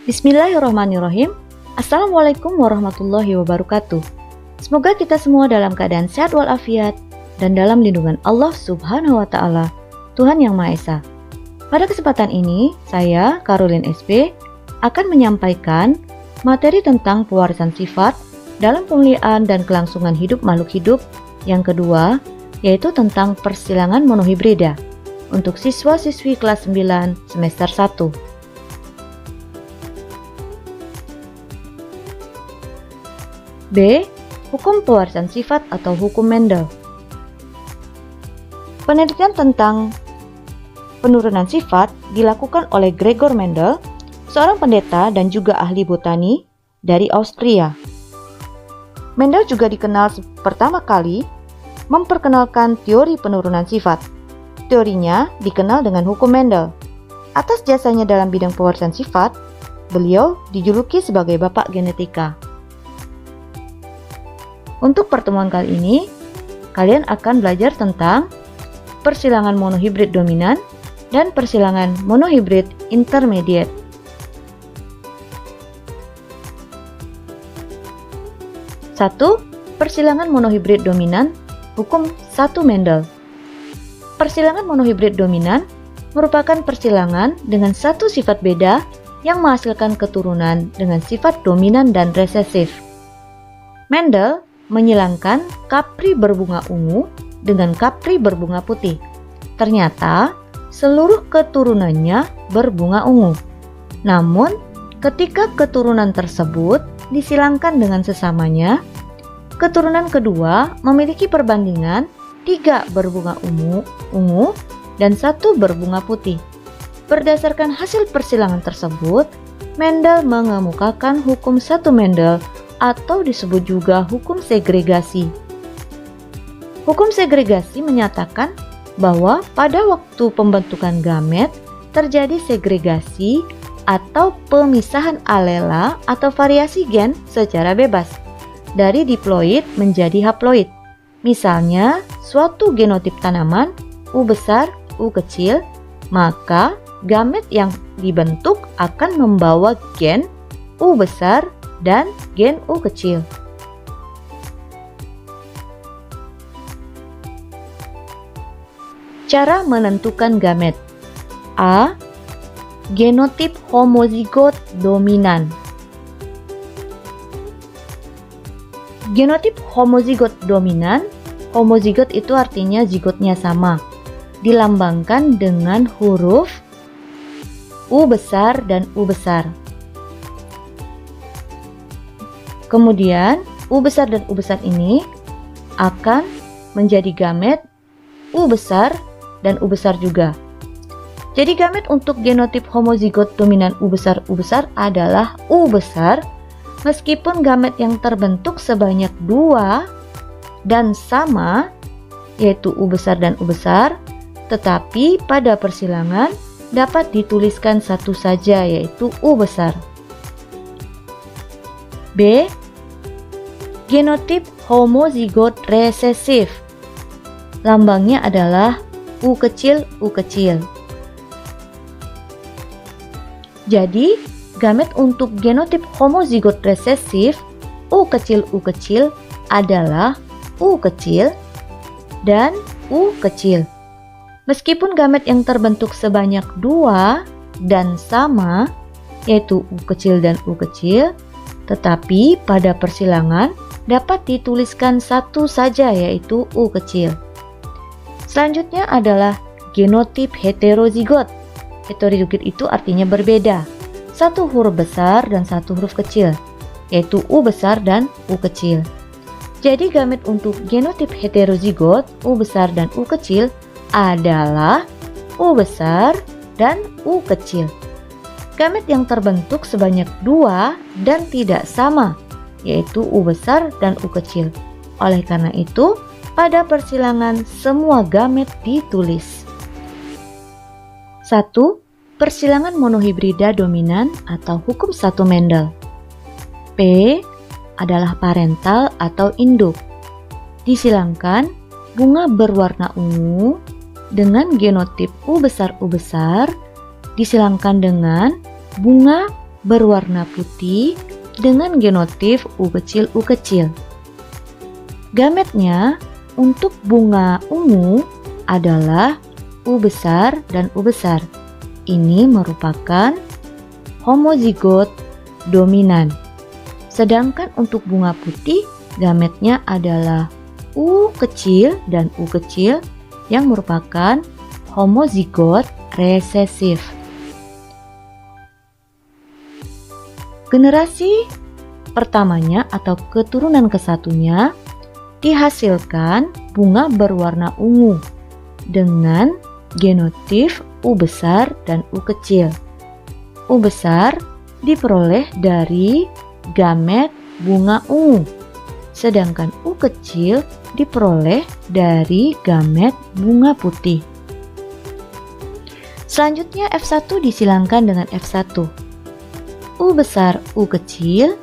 Bismillahirrahmanirrahim. Assalamualaikum warahmatullahi wabarakatuh. Semoga kita semua dalam keadaan sehat walafiat dan dalam lindungan Allah Subhanahu wa Ta'ala, Tuhan Yang Maha Esa. Pada kesempatan ini, saya, Karolin SB, akan menyampaikan materi tentang pewarisan sifat dalam pemulihan dan kelangsungan hidup makhluk hidup yang kedua, yaitu tentang persilangan monohibrida untuk siswa-siswi kelas 9 semester 1. B. Hukum pewarisan sifat atau hukum Mendel. Penelitian tentang penurunan sifat dilakukan oleh Gregor Mendel, seorang pendeta dan juga ahli botani dari Austria. Mendel juga dikenal pertama kali memperkenalkan teori penurunan sifat. Teorinya dikenal dengan hukum Mendel. Atas jasanya dalam bidang pewarisan sifat, beliau dijuluki sebagai Bapak Genetika. Untuk pertemuan kali ini, kalian akan belajar tentang persilangan monohibrid dominan dan persilangan monohibrid intermediate. Satu, persilangan monohibrid dominan, hukum 1 Mendel. Persilangan monohibrid dominan merupakan persilangan dengan satu sifat beda yang menghasilkan keturunan dengan sifat dominan dan resesif. Mendel menyilangkan kapri berbunga ungu dengan kapri berbunga putih. Ternyata seluruh keturunannya berbunga ungu. Namun, ketika keturunan tersebut disilangkan dengan sesamanya, keturunan kedua memiliki perbandingan 3 berbunga ungu dan 1 berbunga putih. Berdasarkan hasil persilangan tersebut, Mendel mengemukakan hukum 1 Mendel atau disebut juga hukum segregasi. Hukum segregasi menyatakan bahwa pada waktu pembentukan gamet terjadi segregasi atau pemisahan alela atau variasi gen secara bebas dari diploid menjadi haploid. Misalnya, suatu genotip tanaman U besar, U kecil, maka gamet yang dibentuk akan membawa gen U besar dan gen U kecil. Cara menentukan gamet. A. Genotip homozigot dominan. Genotip homozigot dominan, homozigot itu artinya zigotnya sama, dilambangkan dengan huruf U besar dan U besar. Kemudian, U besar dan U besar ini akan menjadi gamet U besar dan U besar juga. Jadi gamet untuk genotip homozigot dominan U besar adalah U besar, meskipun gamet yang terbentuk sebanyak 2 dan sama, yaitu U besar dan U besar, tetapi pada persilangan dapat dituliskan satu saja, yaitu U besar. B. Genotip homozigot resesif. Lambangnya adalah U kecil, U kecil. Jadi, gamet untuk genotip homozigot resesif U kecil adalah U kecil dan U kecil. Meskipun gamet yang terbentuk sebanyak 2 dan sama, yaitu U kecil dan U kecil, tetapi pada persilangan dapat dituliskan satu saja, yaitu U kecil. Selanjutnya adalah genotip heterozigot. Heterozigot itu artinya berbeda, satu huruf besar dan satu huruf kecil, yaitu U besar dan U kecil. Jadi gamet untuk genotip heterozigot U besar dan U kecil adalah U besar dan U kecil. Gamet yang terbentuk sebanyak 2 dan tidak sama, yaitu U besar dan U kecil. Oleh karena itu, pada persilangan semua gamet ditulis. 1. Persilangan monohibrida dominan atau hukum 1 Mendel. P adalah parental atau induk. Disilangkan bunga berwarna ungu dengan genotip U besar disilangkan dengan bunga berwarna putih dengan genotip U kecil U kecil. Gametnya untuk bunga ungu adalah U besar dan U besar. Ini merupakan homozigot dominan. Sedangkan untuk bunga putih, gametnya adalah U kecil dan U kecil yang merupakan homozigot resesif. Generasi pertamanya atau keturunan kesatunya dihasilkan bunga berwarna ungu dengan genotip U besar dan U kecil. U besar diperoleh dari gamet bunga ungu, sedangkan U kecil diperoleh dari gamet bunga putih. Selanjutnya F1 disilangkan dengan F1. U besar U kecil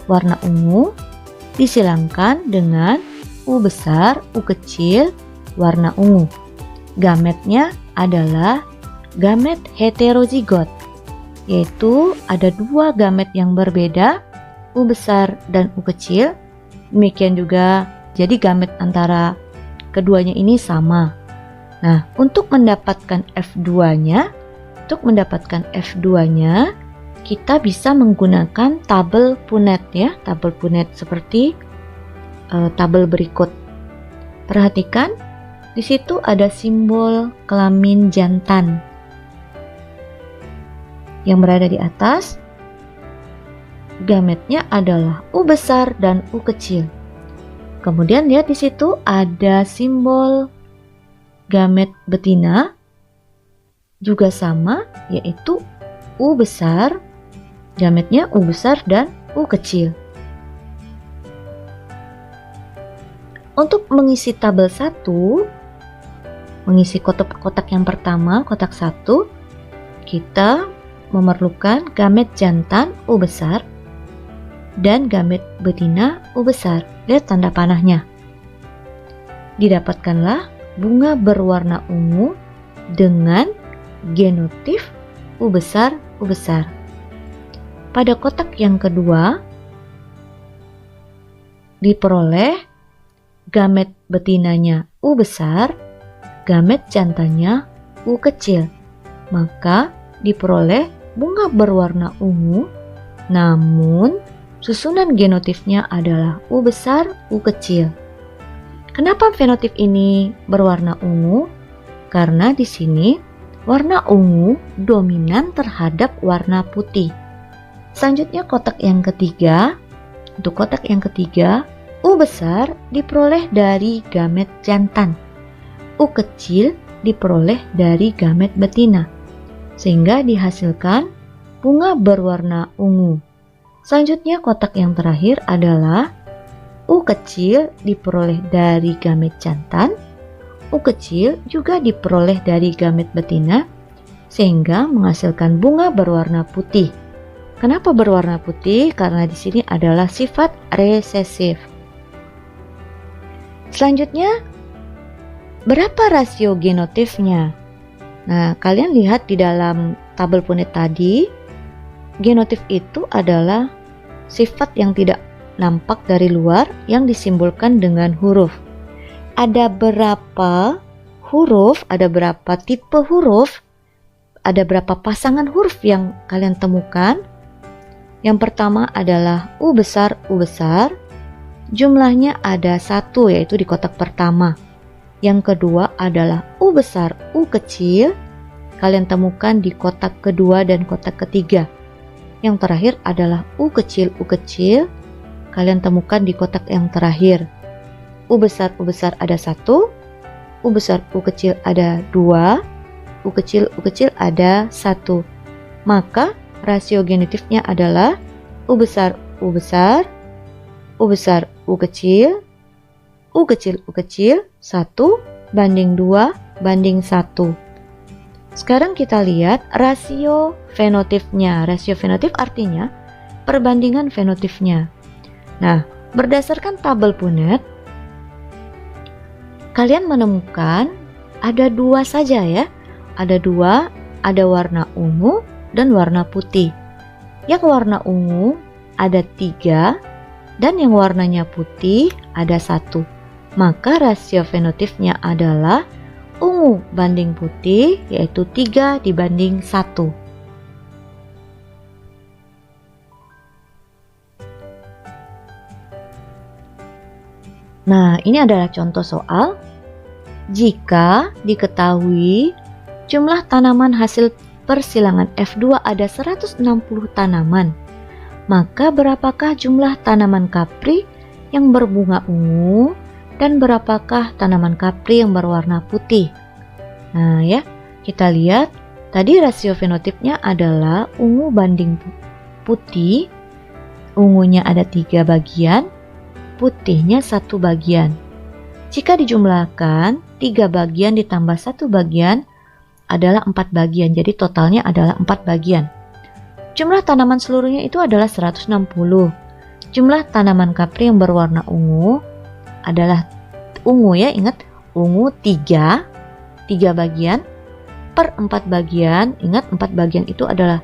warna ungu disilangkan dengan U besar U kecil warna ungu. Gametnya adalah gamet heterozigot, yaitu ada dua gamet yang berbeda, U besar dan U kecil. Demikian juga jadi gamet antara keduanya ini sama. Nah, untuk mendapatkan F2-nya, kita bisa menggunakan tabel Punnett ya, tabel Punnett seperti tabel berikut. Perhatikan, di situ ada simbol kelamin jantan yang berada di atas. Gametnya adalah U besar dan U kecil. Kemudian lihat di situ ada simbol gamet betina juga sama, yaitu U besar, gametnya U besar dan U kecil. Untuk mengisi tabel 1, mengisi kotak yang pertama, kotak 1, kita memerlukan gamet jantan U besar dan gamet betina U besar. Lihat tanda panahnya. Didapatkanlah bunga berwarna ungu dengan genotip U besar U besar. Pada kotak yang kedua diperoleh gamet betinanya U besar, gamet jantannya U kecil. Maka diperoleh bunga berwarna ungu, namun susunan genotipnya adalah U besar U kecil. Kenapa fenotip ini berwarna ungu? Karena di sini warna ungu dominan terhadap warna putih. Selanjutnya kotak yang ketiga. Untuk kotak yang ketiga, U besar diperoleh dari gamet jantan, U kecil diperoleh dari gamet betina, sehingga dihasilkan bunga berwarna ungu. Selanjutnya kotak yang terakhir adalah U kecil diperoleh dari gamet jantan, U kecil juga diperoleh dari gamet betina, sehingga menghasilkan bunga berwarna putih. Kenapa berwarna putih? Karena di sini adalah sifat resesif. Selanjutnya, berapa rasio genotipnya? Nah, kalian lihat di dalam tabel Punnett tadi, genotip itu adalah sifat yang tidak nampak dari luar yang disimbolkan dengan huruf. Ada berapa huruf, ada berapa tipe huruf, ada berapa pasangan huruf yang kalian temukan? Yang pertama adalah U besar, jumlahnya ada 1, yaitu di kotak pertama. Yang kedua adalah U besar, U kecil, kalian temukan di kotak kedua dan kotak ketiga. Yang terakhir adalah U kecil, kalian temukan di kotak yang terakhir. U besar ada 1, U besar U kecil ada 2, U kecil ada 1. Maka rasio genotipnya adalah U besar U kecil 1 banding 2 banding 1. Sekarang kita lihat rasio fenotipnya. Rasio fenotip artinya perbandingan fenotipnya. Nah, berdasarkan tabel Punnett, kalian menemukan ada 2 saja ya. Ada 2, ada warna ungu dan warna putih. Yang warna ungu ada 3 dan yang warnanya putih ada 1. Maka rasio fenotipnya adalah ungu banding putih, yaitu 3 dibanding 1. Nah, ini adalah contoh soal. Jika diketahui jumlah tanaman hasil persilangan F2 ada 160 tanaman, maka berapakah jumlah tanaman kapri yang berbunga ungu dan berapakah tanaman kapri yang berwarna putih? Nah ya, kita lihat tadi rasio fenotipnya adalah ungu banding putih. Ungunya ada 3 bagian, putihnya 1 bagian. Jika dijumlahkan 3 bagian ditambah 1 bagian adalah 4 bagian, jadi totalnya adalah 4 bagian. Jumlah tanaman seluruhnya itu adalah 160. Jumlah tanaman kapri yang berwarna ungu adalah ungu ya, ingat ungu 3 bagian per 4 bagian. Ingat 4 bagian itu adalah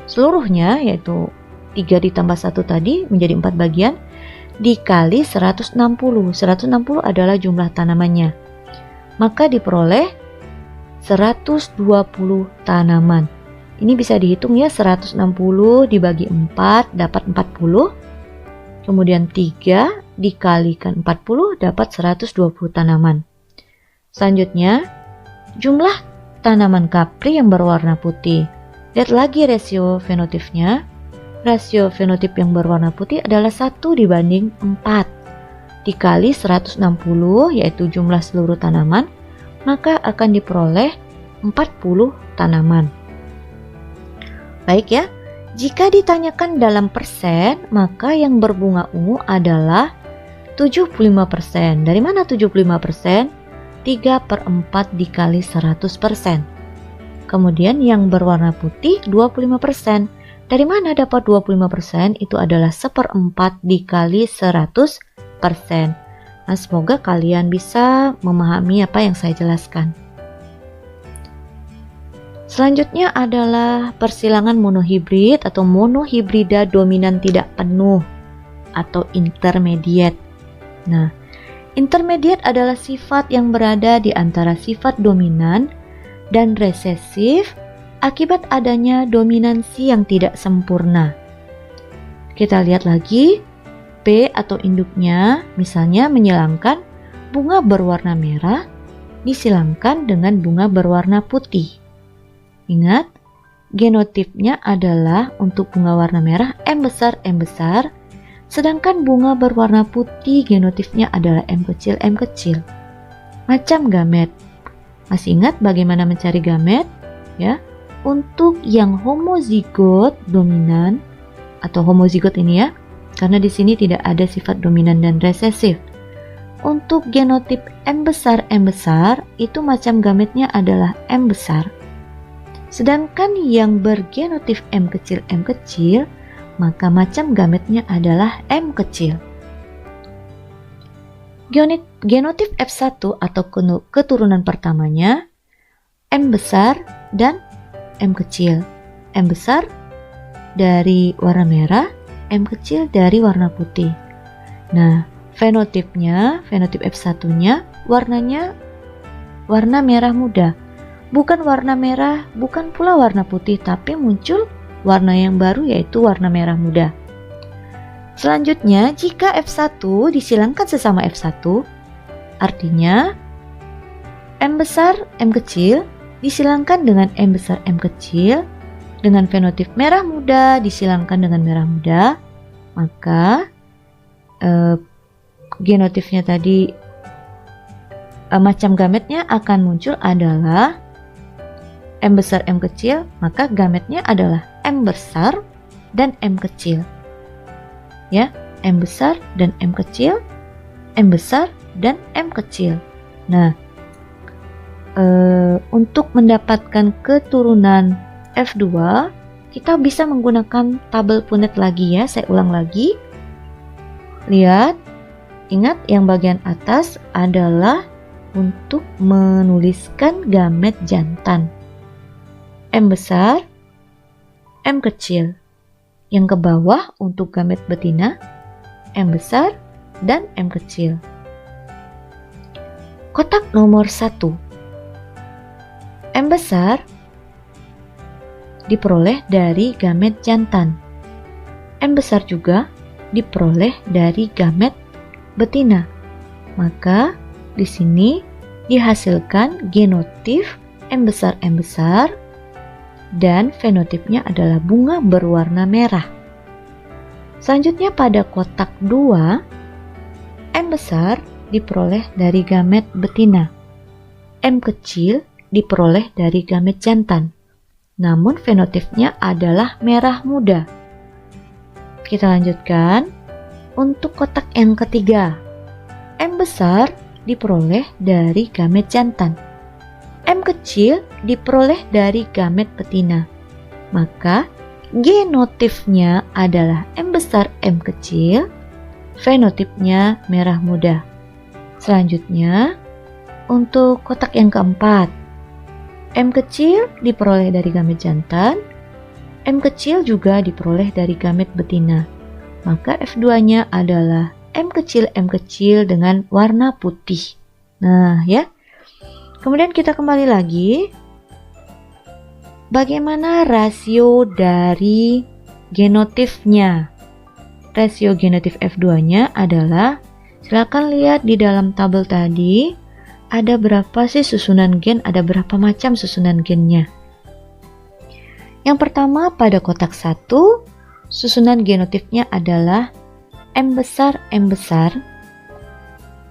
seluruhnya, yaitu 3 ditambah 1 tadi menjadi 4 bagian dikali 160. 160 adalah jumlah tanamannya. Maka diperoleh 120 tanaman. Ini bisa dihitung ya, 160 dibagi 4 dapat 40. Kemudian 3 dikalikan 40 dapat 120 tanaman. Selanjutnya, jumlah tanaman kapri yang berwarna putih. Lihat lagi rasio fenotipnya. Rasio fenotip yang berwarna putih adalah 1 dibanding 4 dikali 160, yaitu jumlah seluruh tanaman, maka akan diperoleh 40 tanaman. Baik ya, jika ditanyakan dalam persen, maka yang berbunga ungu adalah 75%. Dari mana 75%? 3/4 dikali 100%. Kemudian yang berwarna putih 25%. Dari mana dapat 25%? Itu adalah 1/4 dikali 100%. Nah, semoga kalian bisa memahami apa yang saya jelaskan. Selanjutnya adalah persilangan monohibrid atau monohibrida dominan tidak penuh atau intermediate. Nah, intermediate adalah sifat yang berada di antara sifat dominan dan resesif akibat adanya dominansi yang tidak sempurna. Kita lihat lagi, P atau induknya misalnya menyilangkan bunga berwarna merah disilangkan dengan bunga berwarna putih. Ingat, genotipnya adalah untuk bunga warna merah M besar, sedangkan bunga berwarna putih genotipnya adalah M kecil. Macam gamet. Masih ingat bagaimana mencari gamet? Ya, untuk yang homozigot dominan atau homozigot ini ya, karena di sini tidak ada sifat dominan dan resesif. Untuk genotip M besar, itu macam gametnya adalah M besar. Sedangkan yang bergenotip M kecil, maka macam gametnya adalah M kecil. Genotip F1 atau keturunan pertamanya M besar dan M kecil. M besar dari warna merah, M kecil dari warna putih. Nah, fenotip F1-nya warnanya warna merah muda. Bukan warna merah, bukan pula warna putih, tapi muncul warna yang baru yaitu warna merah muda. Selanjutnya, jika F1 disilangkan sesama F1, artinya M besar, M kecil disilangkan dengan M besar, M kecil, dengan fenotip merah muda disilangkan dengan merah muda, maka genotipnya tadi macam gametnya akan muncul adalah M besar, M kecil, maka gametnya adalah M besar dan M kecil. Ya, M besar dan M kecil, M besar dan M kecil. Nah, untuk mendapatkan keturunan F2, kita bisa menggunakan tabel Punnett lagi ya. Saya ulang lagi. Lihat, ingat yang bagian atas adalah untuk menuliskan gamet jantan. M besar, M kecil. Yang ke bawah untuk gamet betina, M besar dan M kecil. Kotak nomor 1. M besar diperoleh dari gamet jantan. M besar juga diperoleh dari gamet betina. Maka di sini dihasilkan genotip M besar dan fenotipnya adalah bunga berwarna merah. Selanjutnya pada kotak 2, M besar diperoleh dari gamet betina. M kecil diperoleh dari gamet jantan. Namun fenotipnya adalah merah muda. Kita lanjutkan. Untuk kotak yang ketiga, M besar diperoleh dari gamet jantan. M kecil diperoleh dari gamet betina. Maka genotipnya adalah M besar M kecil, fenotipnya merah muda. Selanjutnya, untuk kotak yang keempat, M kecil diperoleh dari gamet jantan, M kecil juga diperoleh dari gamet betina. Maka F2-nya adalah M kecil dengan warna putih. Nah, ya. Kemudian kita kembali lagi. Bagaimana rasio dari genotipnya? Rasio genotip F2-nya adalah, silakan lihat di dalam tabel tadi, ada berapa sih susunan gen, ada berapa macam susunan gennya. Yang pertama pada kotak 1, susunan genotipnya adalah M besar.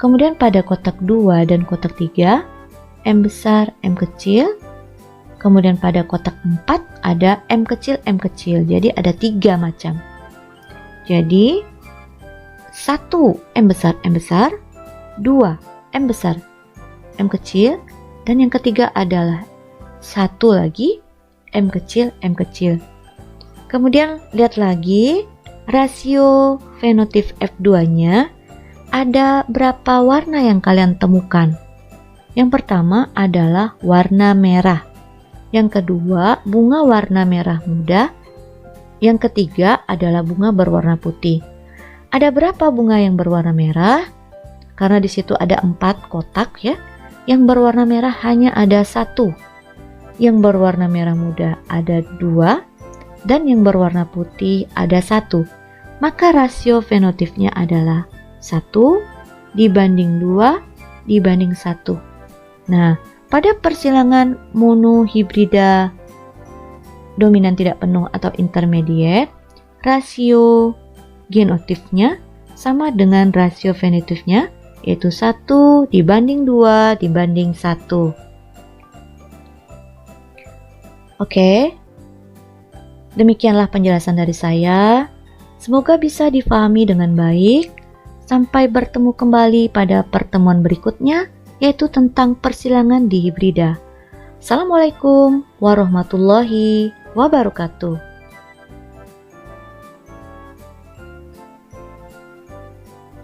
Kemudian pada kotak 2 dan kotak 3, M besar M kecil. Kemudian pada kotak 4 ada M kecil. Jadi ada 3 macam. Jadi 1 M besar, 2 M besar M kecil, dan yang ketiga adalah 1 lagi M kecil. Kemudian lihat lagi rasio fenotip F2-nya, ada berapa warna yang kalian temukan. Yang pertama adalah warna merah. Yang kedua, bunga warna merah muda. Yang ketiga adalah bunga berwarna putih. Ada berapa bunga yang berwarna merah? Karena di situ ada 4 kotak ya. Yang berwarna merah hanya ada 1. Yang berwarna merah muda ada 2. Dan yang berwarna putih ada 1. Maka rasio fenotipnya adalah 1 dibanding 2 dibanding 1. Nah, pada persilangan monohibrida dominan tidak penuh atau intermediate, rasio genotipnya sama dengan rasio fenotipnya, yaitu 1 dibanding 2 dibanding 1. Oke, demikianlah penjelasan dari saya. Semoga bisa difahami dengan baik. Sampai bertemu kembali pada pertemuan berikutnya, yaitu tentang persilangan di hibrida. Assalamualaikum warahmatullahi wabarakatuh.